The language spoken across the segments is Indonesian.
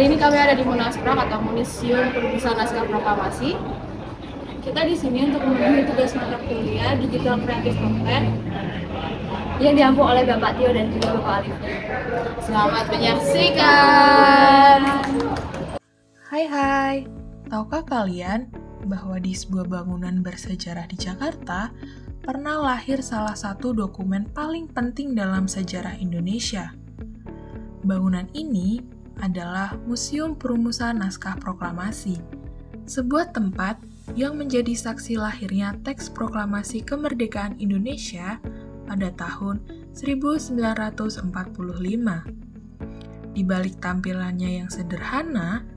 Hari ini kami ada di Munasprak atau Museum Perumusan Naskah Proklamasi. Kita di sini untuk memenuhi tugas mata kuliah Digital Creative Content yang diampu oleh Bapak Tio dan juga Bapak Alif. Selamat menyaksikan. Hai, tahukah kalian bahwa di sebuah bangunan bersejarah di Jakarta pernah lahir salah satu dokumen paling penting dalam sejarah Indonesia? Bangunan ini adalah Museum Perumusan Naskah Proklamasi, sebuah tempat yang menjadi saksi lahirnya teks proklamasi kemerdekaan Indonesia pada tahun 1945. Di balik tampilannya yang sederhana,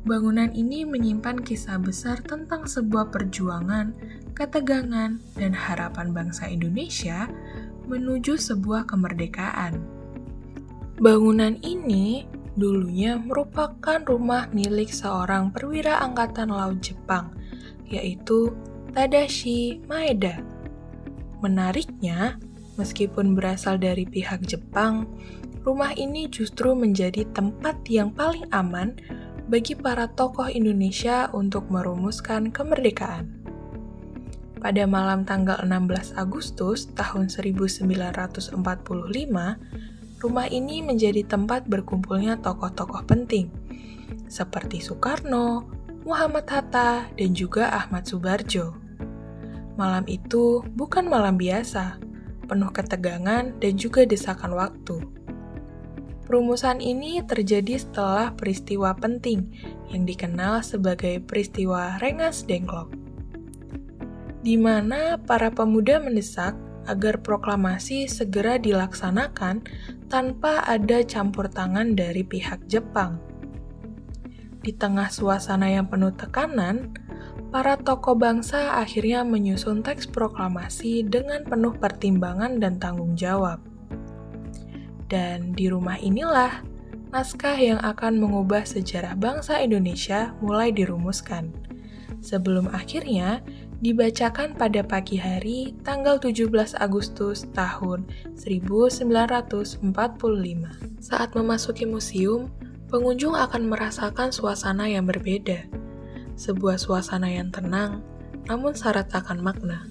bangunan ini menyimpan kisah besar tentang sebuah perjuangan, ketegangan, dan harapan bangsa Indonesia menuju sebuah kemerdekaan. Bangunan ini dulunya merupakan rumah milik seorang perwira Angkatan Laut Jepang, yaitu Tadashi Maeda. Menariknya, meskipun berasal dari pihak Jepang, rumah ini justru menjadi tempat yang paling aman bagi para tokoh Indonesia untuk merumuskan kemerdekaan. Pada malam tanggal 16 Agustus tahun 1945, rumah ini menjadi tempat berkumpulnya tokoh-tokoh penting, seperti Soekarno, Muhammad Hatta, dan juga Ahmad Subarjo. Malam itu bukan malam biasa, penuh ketegangan dan juga desakan waktu. Perumusan ini terjadi setelah peristiwa penting yang dikenal sebagai peristiwa Rengas Dengklok, di mana para pemuda mendesak agar proklamasi segera dilaksanakan tanpa ada campur tangan dari pihak Jepang. Di tengah suasana yang penuh tekanan, para tokoh bangsa akhirnya menyusun teks proklamasi dengan penuh pertimbangan dan tanggung jawab. Dan di rumah inilah naskah yang akan mengubah sejarah bangsa Indonesia mulai dirumuskan, sebelum akhirnya dibacakan pada pagi hari tanggal 17 Agustus tahun 1945. Saat memasuki museum, pengunjung akan merasakan suasana yang berbeda. Sebuah suasana yang tenang, namun syarat akan makna.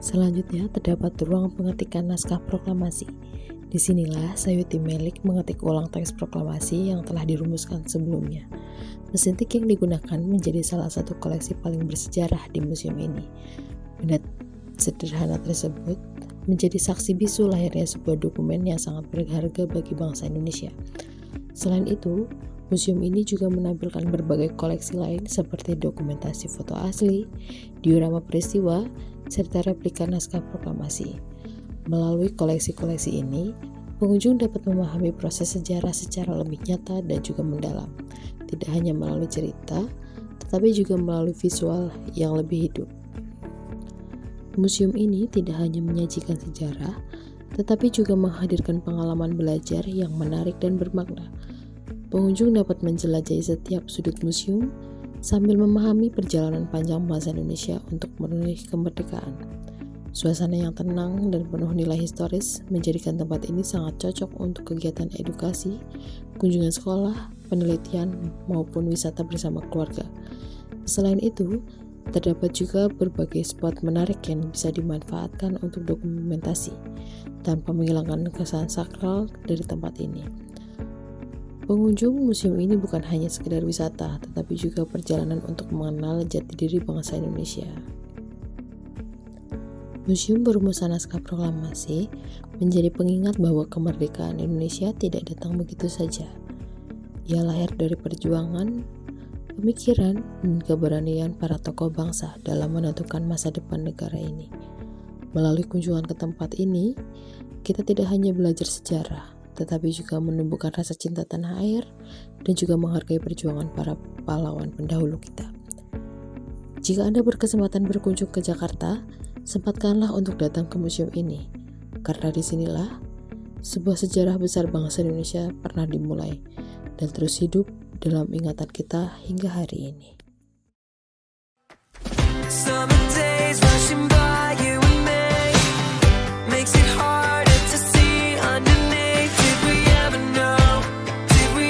Selanjutnya terdapat ruang pengetikan naskah proklamasi. Disinilah Sayuti Melik mengetik ulang teks proklamasi yang telah dirumuskan sebelumnya. Mesin tik yang digunakan menjadi salah satu koleksi paling bersejarah di museum ini. Benda sederhana tersebut menjadi saksi bisu lahirnya sebuah dokumen yang sangat berharga bagi bangsa Indonesia. Selain itu, museum ini juga menampilkan berbagai koleksi lain seperti dokumentasi foto asli, diorama peristiwa, serta replika naskah proklamasi. Melalui koleksi-koleksi ini, pengunjung dapat memahami proses sejarah secara lebih nyata dan juga mendalam, tidak hanya melalui cerita, tetapi juga melalui visual yang lebih hidup. Museum ini tidak hanya menyajikan sejarah, tetapi juga menghadirkan pengalaman belajar yang menarik dan bermakna. Pengunjung dapat menjelajahi setiap sudut museum sambil memahami perjalanan panjang bangsa Indonesia untuk menuju kemerdekaan. Suasana yang tenang dan penuh nilai historis menjadikan tempat ini sangat cocok untuk kegiatan edukasi, kunjungan sekolah, penelitian, maupun wisata bersama keluarga. Selain itu, terdapat juga berbagai spot menarik yang bisa dimanfaatkan untuk dokumentasi, tanpa menghilangkan kesan sakral dari tempat ini. Pengunjung museum ini bukan hanya sekedar wisata, tetapi juga perjalanan untuk mengenal jati diri bangsa Indonesia. Museum Perumusan Naskah Proklamasi menjadi pengingat bahwa kemerdekaan Indonesia tidak datang begitu saja. Ia lahir dari perjuangan, pemikiran, dan keberanian para tokoh bangsa dalam menentukan masa depan negara ini. Melalui kunjungan ke tempat ini, kita tidak hanya belajar sejarah, tetapi juga menumbuhkan rasa cinta tanah air dan juga menghargai perjuangan para pahlawan pendahulu kita. Jika Anda berkesempatan berkunjung ke Jakarta, sempatkanlah untuk datang ke museum ini, karena disinilah sebuah sejarah besar bangsa Indonesia pernah dimulai dan terus hidup dalam ingatan kita hingga hari ini. Summer days rushing by you and me makes it harder to see underneath. Did we ever know? Did we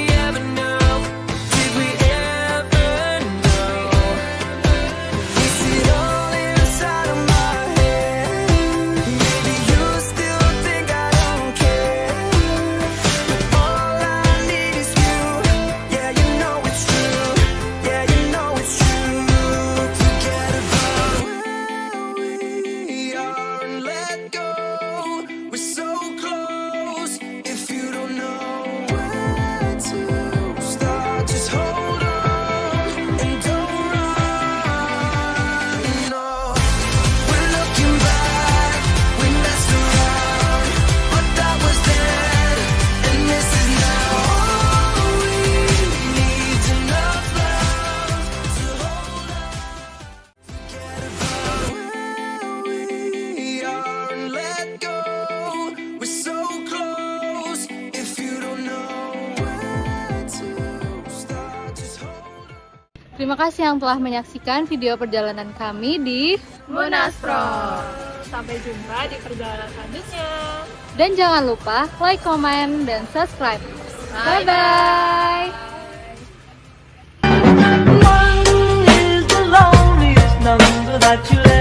Terima kasih yang telah menyaksikan video perjalanan kami di Monaspro. Sampai jumpa di perjalanan selanjutnya. Dan jangan lupa like, comment, dan subscribe. Bye-bye. One is the loneliest number that you'll